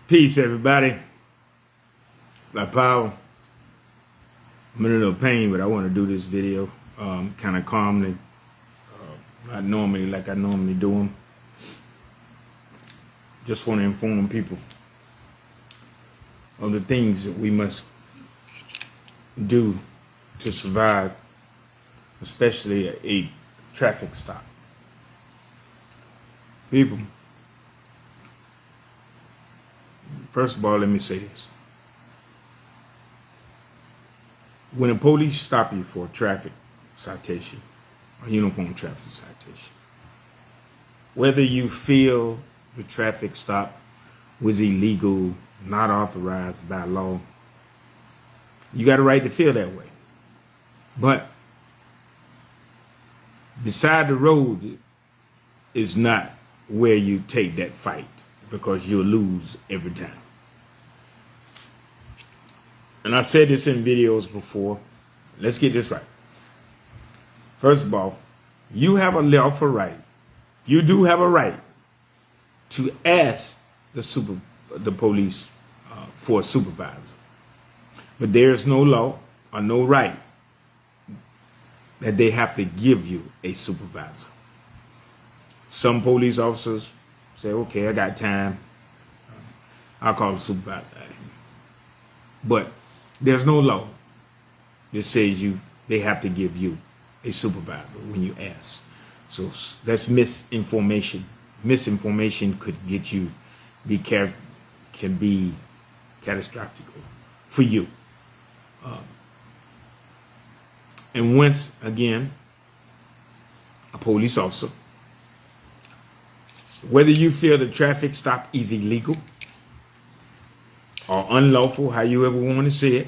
Peace, everybody. Black Power. I'm in a little pain, but I want to do this video kind of calmly, not normally like I normally do them. Just want to inform people of the things that we must do to survive, especially a traffic stop. People, first of all, let me say this. When the police stop you for a traffic citation, a uniform traffic citation, whether you feel the traffic stop was illegal, not authorized by law, you got a right to feel that way. But beside the road is not where you take that fight, because you'll lose every time. And I said this in videos before. Let's get this right. First of all, you have a lawful right. You do have a right to ask the police for a supervisor. But there's no law or no right that they have to give you a supervisor. Some police officers say, okay, I got time. I'll call the supervisor. But there's no law that says they have to give you a supervisor when you ask. So that's misinformation. Misinformation could get you, can be catastrophic for you. And once again, a police officer, whether you feel the traffic stop is illegal or unlawful, how you ever want to say it,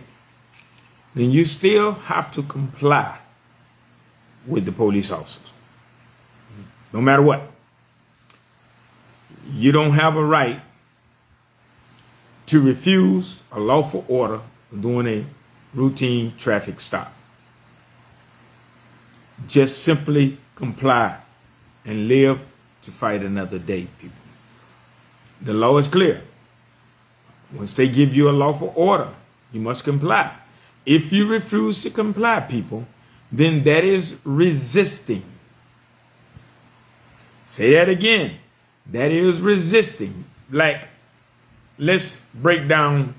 then you still have to comply with the police officers. No matter what. You don't have a right to refuse a lawful order during a routine traffic stop. Just simply comply and live to fight another day, people. The law is clear. Once they give you a lawful order, you must comply. If you refuse to comply, people, then that is resisting. Say that again. That is resisting. Like, let's break down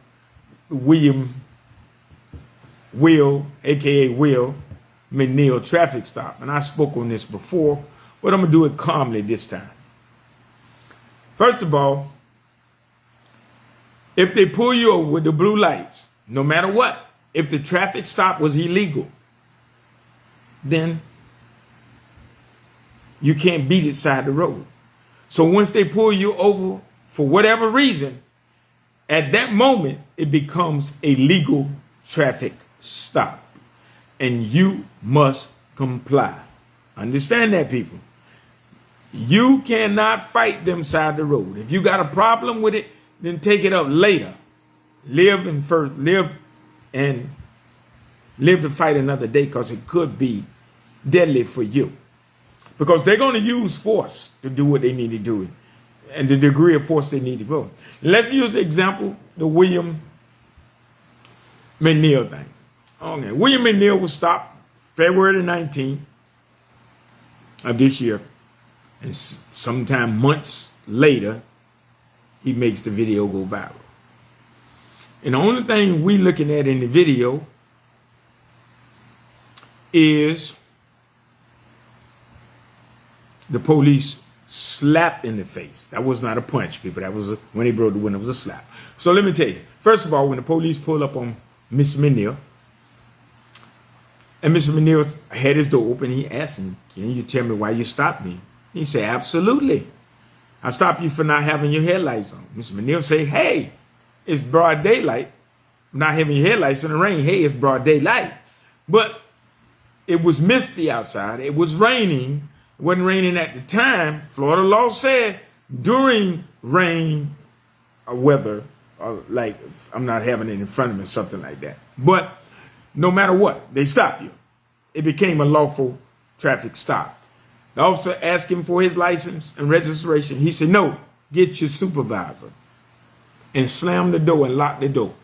𝑭𝒐𝒍𝒍𝒐𝒘𝒆𝒔, aka 𝑭𝒐𝒍𝒍𝒐𝒘𝒆𝒔 traffic stop. And I spoke on this before, but I'm going to do it calmly this time. First of all, if they pull you over with the blue lights, no matter what, if the traffic stop was illegal, then you can't beat it side the road. So once they pull you over for whatever reason, at that moment, it becomes a legal traffic stop. And you must comply. Understand that, people. You cannot fight them side the road. If you got a problem with it, then take it up later. Live to fight another day, because it could be deadly for you. Because they're going to use force to do what they need to do, and the degree of force they need to go. Let's use the example, the 𝑭𝒐𝒍𝒍𝒐𝒘𝒆𝒔 thing. Okay, 𝑭𝒐𝒍𝒍𝒐𝒘𝒆𝒔 was stopped February 19th of this year. And sometime months later, he makes the video go viral. And the only thing we looking at in the video is the police slap in the face. That was not a punch, people. That was when he broke the window, it was a slap. So let me tell you. First of all, when the police pulled up on Mr. Reeal, and Mr. Reeal had his door open, he asked him, "Can you tell me why you stopped me?" He said, "Absolutely. I stopped you for not having your headlights on." Mr. Reeal said, "Hey, it's broad daylight. Not having your headlights in the rain. Hey, it's broad daylight." But it was misty outside. It was raining. It wasn't raining at the time. Florida law said during rain or weather, like I'm not having it in front of me, something like that. But no matter what, they stop you. It became a lawful traffic stop. The officer asked him for his license and registration. He said, "No, get your supervisor and slam the door and lock the door.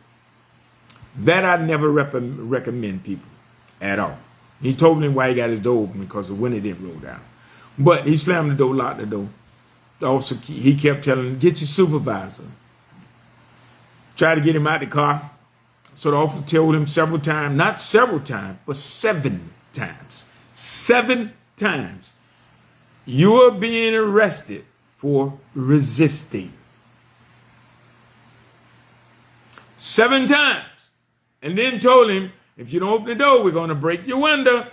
That I never recommend people at all. He told me why he got his door open, because the window didn't roll down. But he slammed the door, locked the door. The officer, he kept telling him, get your supervisor. Tried to get him out the car. So the officer told him several times, not several times, but 7 times. 7 times. You are being arrested for resisting. 7 times. And then told him, if you don't open the door, we're going to break your window.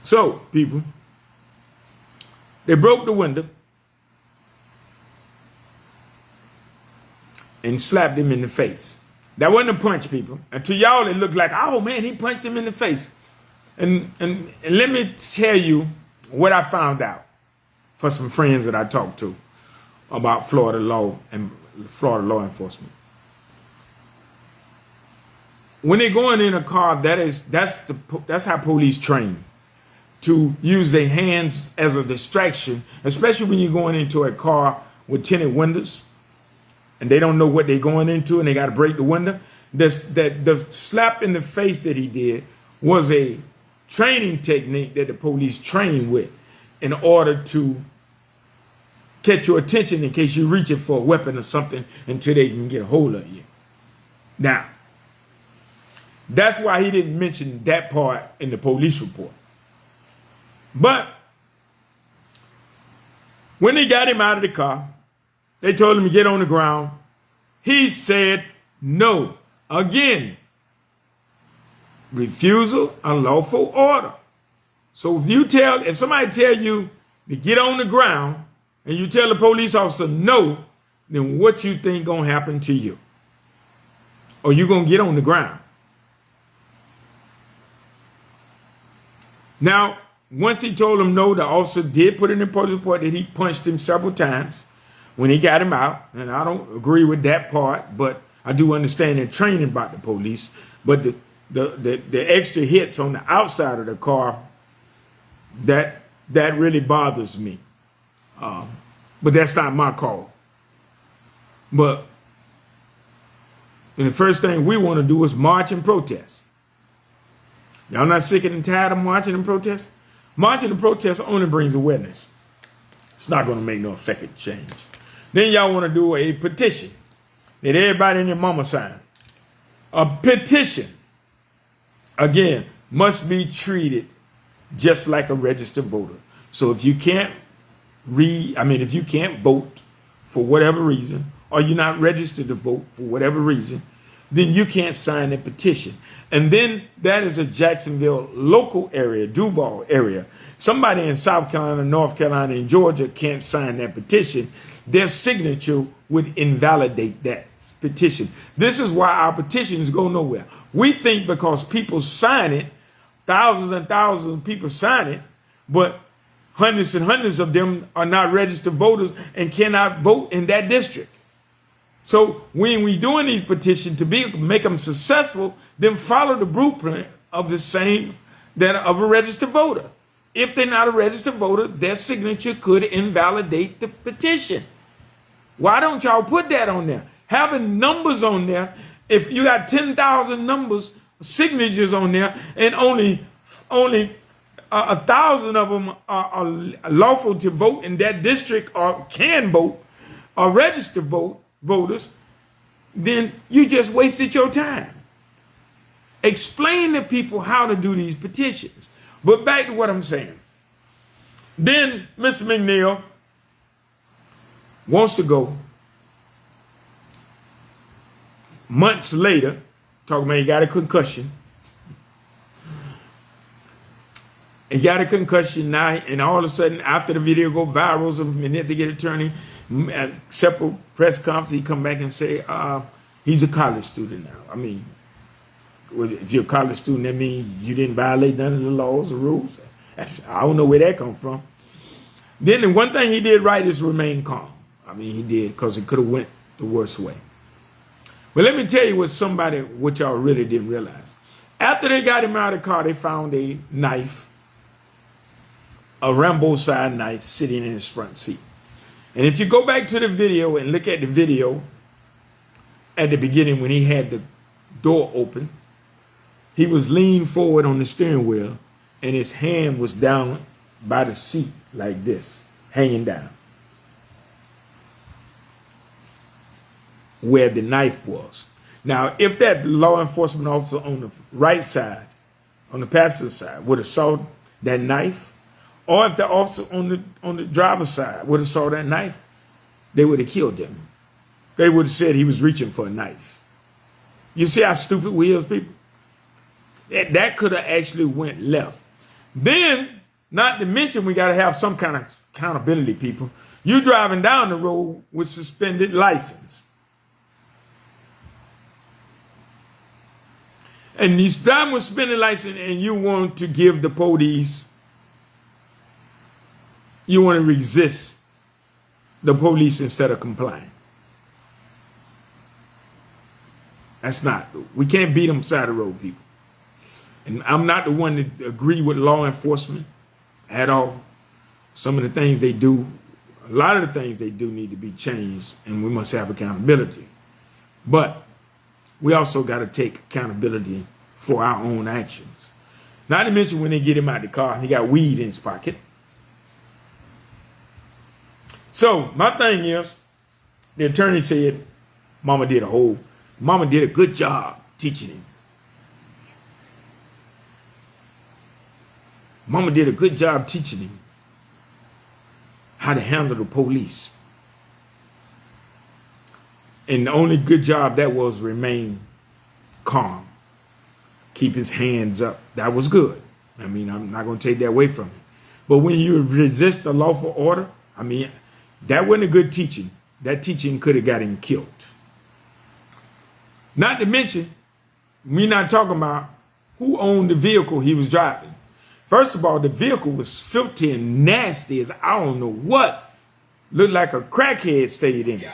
So, people, they broke the window and slapped him in the face. That wasn't a punch, people. And to y'all, it looked like, oh man, he punched him in the face. And let me tell you what I found out for some friends that I talked to about Florida law and Florida law enforcement. When they're going in a car, that's how police train, to use their hands as a distraction, especially when you're going into a car with tinted windows and they don't know what they're going into and they got to break the window. The slap in the face that he did was a training technique that the police train with in order to catch your attention in case you're reaching for a weapon or something until they can get a hold of you. Now, that's why he didn't mention that part in the police report. But when they got him out of the car, they told him to get on the ground. He said no. Again, refusal, unlawful order. So if somebody tell you to get on the ground and you tell the police officer no, then what you think gonna happen to you? Or you gonna get on the ground? Now, once he told him no, the officer did put in the police report that he punched him several times when he got him out. And I don't agree with that part, but I do understand their training about the police. But the extra hits on the outside of the car, that really bothers me. But that's not my call. But the first thing we want to do is march and protest. Y'all not sick and tired of marching and protest? Marching and protest only brings awareness. It's not going to make no effective change. Then y'all want to do a petition that everybody in your mama sign. A petition, again, must be treated just like a registered voter. So if you can't if you can't vote for whatever reason, or you're not registered to vote for whatever reason, then you can't sign a petition. And then that is a Jacksonville local area, Duval area. Somebody in South Carolina, North Carolina, and Georgia can't sign that petition. Their signature would invalidate that petition. This is why our petitions go nowhere. We think because people sign it, thousands and thousands of people sign it, but hundreds and hundreds of them are not registered voters and cannot vote in that district. So when we doing these petitions to make them successful, then follow the blueprint of the same that of a registered voter. If they're not a registered voter, their signature could invalidate the petition. Why don't y'all put that on there? Having numbers on there, if you got 10,000 signatures on there, and only 1,000 of them are lawful to vote in that district or can vote or register voters, then you just wasted your time. Explain to people how to do these petitions. But back to what I'm saying. Then Mr. McNeil wants to go. Months later, talking about he got a concussion. He got a concussion now, and all of a sudden, after the video go viral, some investigative attorney at several press conferences, he come back and say, he's a college student now. I mean, if you're a college student, that means you didn't violate none of the laws or rules. I don't know where that come from. Then the one thing he did right is remain calm. I mean, he did, because it could have went the worst way. But let me tell you what y'all really didn't realize. After they got him out of the car, they found a knife a 𝙒𝙉𝘍𝑒 knife sitting in his front seat. And if you go back to the video and look at the video at the beginning when he had the door open, he was leaned forward on the steering wheel and his hand was down by the seat like this, hanging down, where the knife was. Now, if that law enforcement officer on the right side, on the passenger side, would have saw that knife, or if the officer on the driver's side would have saw that knife, they would have killed him. They would have said he was reaching for a knife. You see how stupid we is, people? That could have actually went left. Then, not to mention, we got to have some kind of accountability, people. You driving down the road with suspended license. And you driving with suspended license and you want to give the police, you want to resist the police instead of complying. That's not, we can't beat them side of the road, people. And I'm not the one to agree with law enforcement at all. Some of the things they do, a lot of the things they do need to be changed, and we must have accountability. But we also got to take accountability for our own actions. Not to mention when they get him out the car, he got weed in his pocket. So my thing is, the attorney said, Mama did a good job teaching him. Mama did a good job teaching him how to handle the police. And the only good job that was remain calm. Keep his hands up. That was good. I mean, I'm not going to take that away from him. But when you resist the lawful order, I mean, that wasn't a good teaching. That teaching could have got him killed. Not to mention, we're not talking about who owned the vehicle he was driving. First of all, the vehicle was filthy and nasty as I don't know what. Looked like a crackhead stayed in it.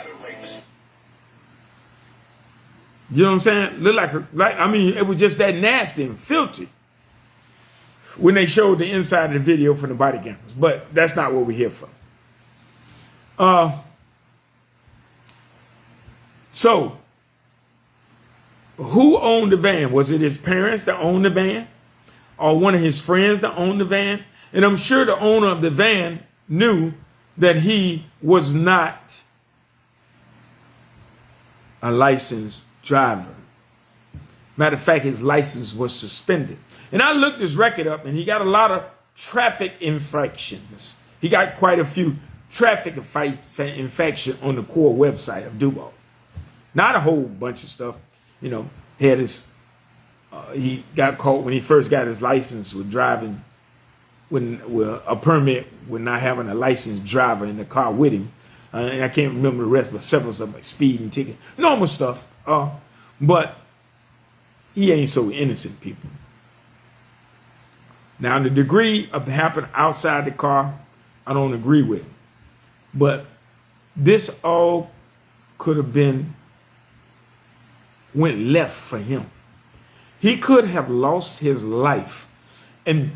You know what I'm saying? Looked like I mean, it was just that nasty and filthy when they showed the inside of the video from the body cameras. But that's not what we're here for. So, who owned the van? Was it his parents that owned the van? Or one of his friends that owned the van? And I'm sure the owner of the van knew that he was not a licensed driver. Matter of fact, his license was suspended. And I looked his record up, and he got a lot of traffic infractions. He got quite a few traffic infractions on the core website of 𝙒𝙗𝑻. Not a whole bunch of stuff. You know, had his, he got caught when he first got his license with driving, with a permit with not having a licensed driver in the car with him. And I can't remember the rest, but several stuff like speeding ticket, normal stuff. But he ain't so innocent, people. Now, the degree of it happened outside the car, I don't agree with. But this all could have went left for him. He could have lost his life. And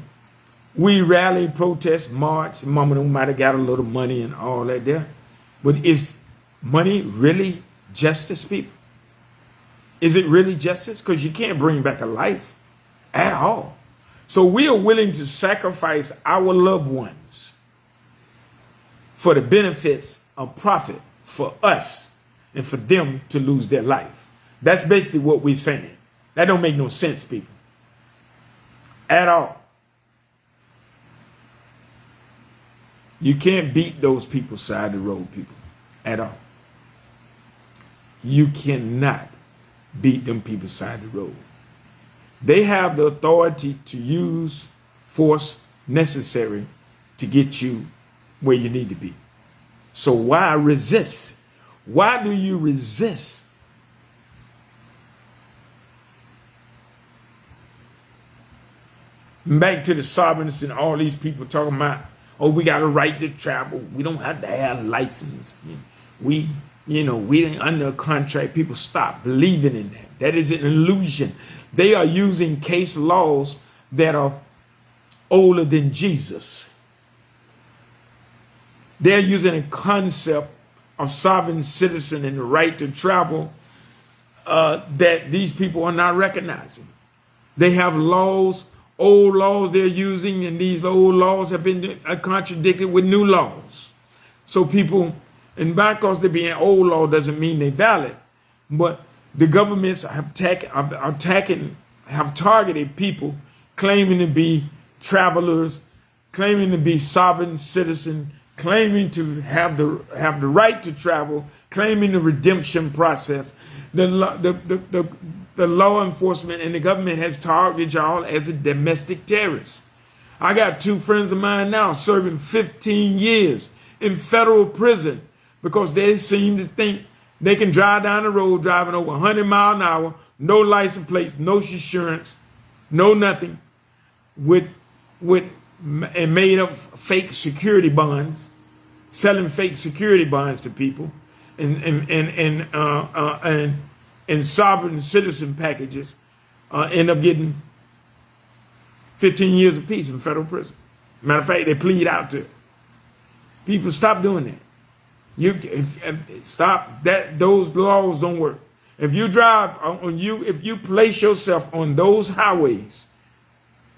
we rally, protest, march. Mama might have got a little money and all that there. But is money really justice, people? Is it really justice? Because you can't bring back a life at all. So we are willing to sacrifice our loved ones for the benefits of profit for us and for them to lose their life. That's basically what we're saying. That don't make no sense, people. At all. You can't beat those people side of the road, people. At all. You cannot beat them people side of the road. They have the authority to use force necessary to get you where you need to be. So why resist? Why do you resist? Back to the sovereignty and all these people talking about, oh, we got a right to travel. We don't have to have a license. We ain't under a contract. People stop believing in that. That is an illusion. They are using case laws that are older than Jesus. They're using a concept of sovereign citizen and the right to travel that these people are not recognizing. They have laws, old laws they're using, and these old laws have been contradicted with new laws. So people, and because they're being old law doesn't mean they're valid, but the governments have targeted people claiming to be travelers, claiming to be sovereign citizen, claiming to have the right to travel, claiming the redemption process. The law enforcement and the government has targeted y'all as a domestic terrorist. I got two friends of mine now serving 15 years in federal prison because they seem to think they can drive down the road driving over 100 miles an hour, no license plates, no insurance, no nothing, and made up fake security bonds, selling fake security bonds to people, and sovereign citizen packages, end up getting 15 years apiece in federal prison. Matter of fact, they plead out to it. People, stop doing that. Stop that. Those laws don't work. If you drive if you place yourself on those highways,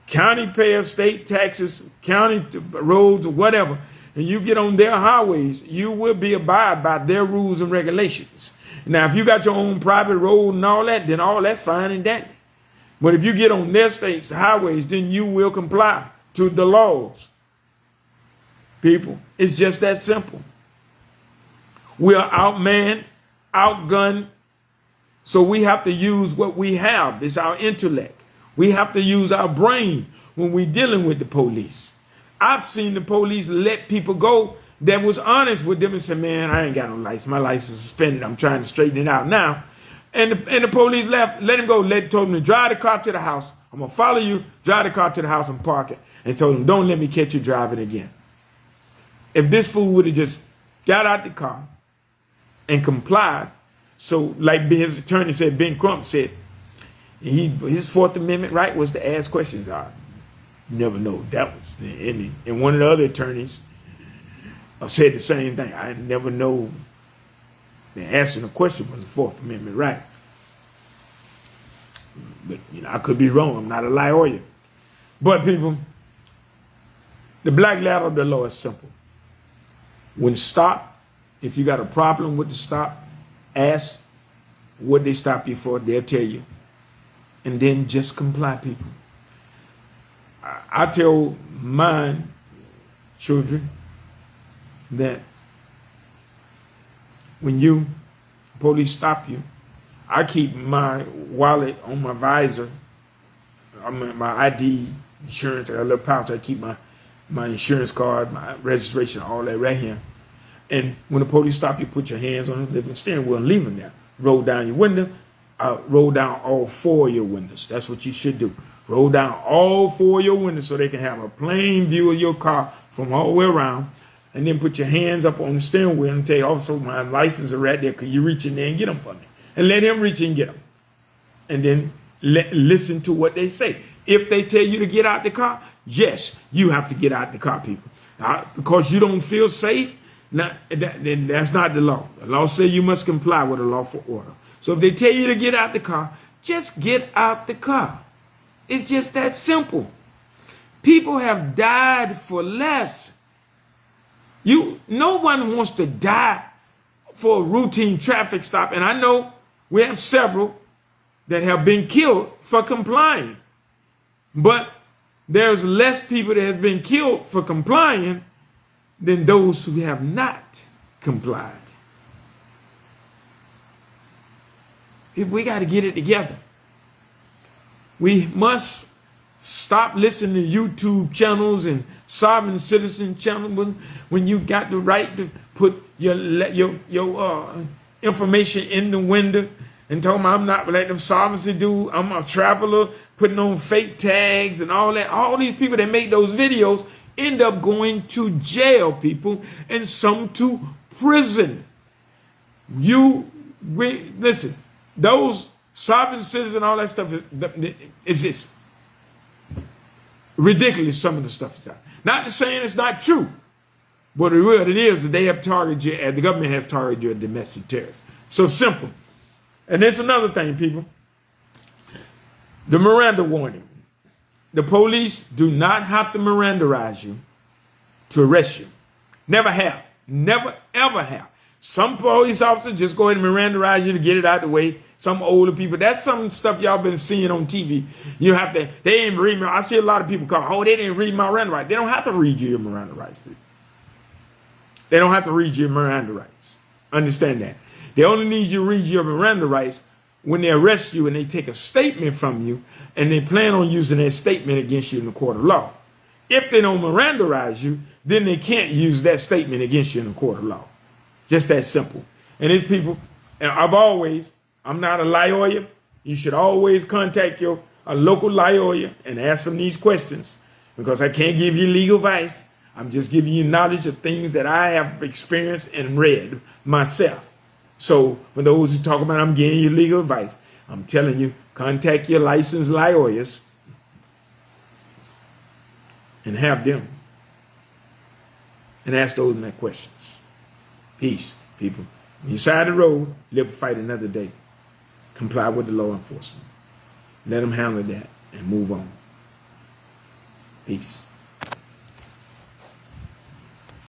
county payer, state taxes, county roads, or whatever, and you get on their highways, you will be abide by their rules and regulations. Now, if you got your own private road and all that, then all that's fine and dandy. But if you get on their state's highways, then you will comply to the laws. People, it's just that simple. We are outmanned, outgunned, so we have to use what we have. It's our intellect. We have to use our brain when we're dealing with the police. I've seen the police let people go that was honest with them and said, man, I ain't got no license. My license is suspended. I'm trying to straighten it out now. And the police let him go. Told him to drive the car to the house. I'm going to follow you, drive the car to the house and park it. And told him, don't let me catch you driving again. If this fool would have just got out the car and complied, so like his attorney said, Ben Crump said, his Fourth Amendment right was to ask questions. You never know. That was, and one of the other attorneys said the same thing. I never know that answering a question was a Fourth Amendment right. But I could be wrong. I'm not a lawyer. But people, the black letter of the law is simple. When stopped, if you got a problem with the stop, ask what they stop you for. They'll tell you. And then just comply, people. I tell my children that when police stop you, I keep my wallet on my visor, my ID, insurance. I got a little pouch. I keep my insurance card, my registration, all that right here. And when the police stop you, put your hands on the living steering wheel and leave them there. Roll down your window. Roll down all four of your windows. That's what you should do. Roll down all four of your windows so they can have a plain view of your car from all the way around. And then put your hands up on the steering wheel and tell you, also, my license are right there. Can you reach in there and get them for me? And let him reach in and get them. And then listen to what they say. If they tell you to get out the car, yes, you have to get out the car, people. Because you don't feel safe, then that's not the law. The law says you must comply with a lawful order. So if they tell you to get out the car, just get out the car. It's just that simple. People have died for less. No one wants to die for a routine traffic stop. And I know we have several that have been killed for complying. But there's less people that has been killed for complying than those who have not complied. We got to get it together. We must stop listening to YouTube channels and sovereign citizen channels when you got the right to put your information in the window and tell them I'm not like them sovereignty do. I'm a traveler, putting on fake tags and all that. All these people that make those videos end up going to jail, people, and some to prison. Listen. Those sovereign citizens and all that stuff is just ridiculous. Some of the stuff is out. Not saying it's not true, But what it is that they have targeted you, and the government has targeted you as domestic terrorist. So simple. And there's another thing, people. The Miranda warning. The police do not have to Mirandarize you to arrest you. Never have. Never, ever have. Some police officers just go ahead and Mirandarize you to get it out of the way. Some older people, that's some stuff y'all been seeing on TV. You have to, they didn't read me. I see a lot of people call, oh, they didn't read my Miranda rights. They don't have to read you your Miranda rights, people. They don't have to read your Miranda rights. Understand that. They only need you to read your Miranda rights when they arrest you and they take a statement from you and they plan on using that statement against you in the court of law. If they don't Mirandarize you, then they can't use that statement against you in the court of law. Just that simple. And it's people, and I'm not a lawyer. You should always contact a local lawyer and ask them these questions, because I can't give you legal advice. I'm just giving you knowledge of things that I have experienced and read myself. So for those who talk about I'm giving you legal advice, I'm telling you, contact your licensed lawyers and have them and ask those my questions. Peace, people. When you side the road, live and fight another day. Comply with the law enforcement. Let them handle that and move on. Peace.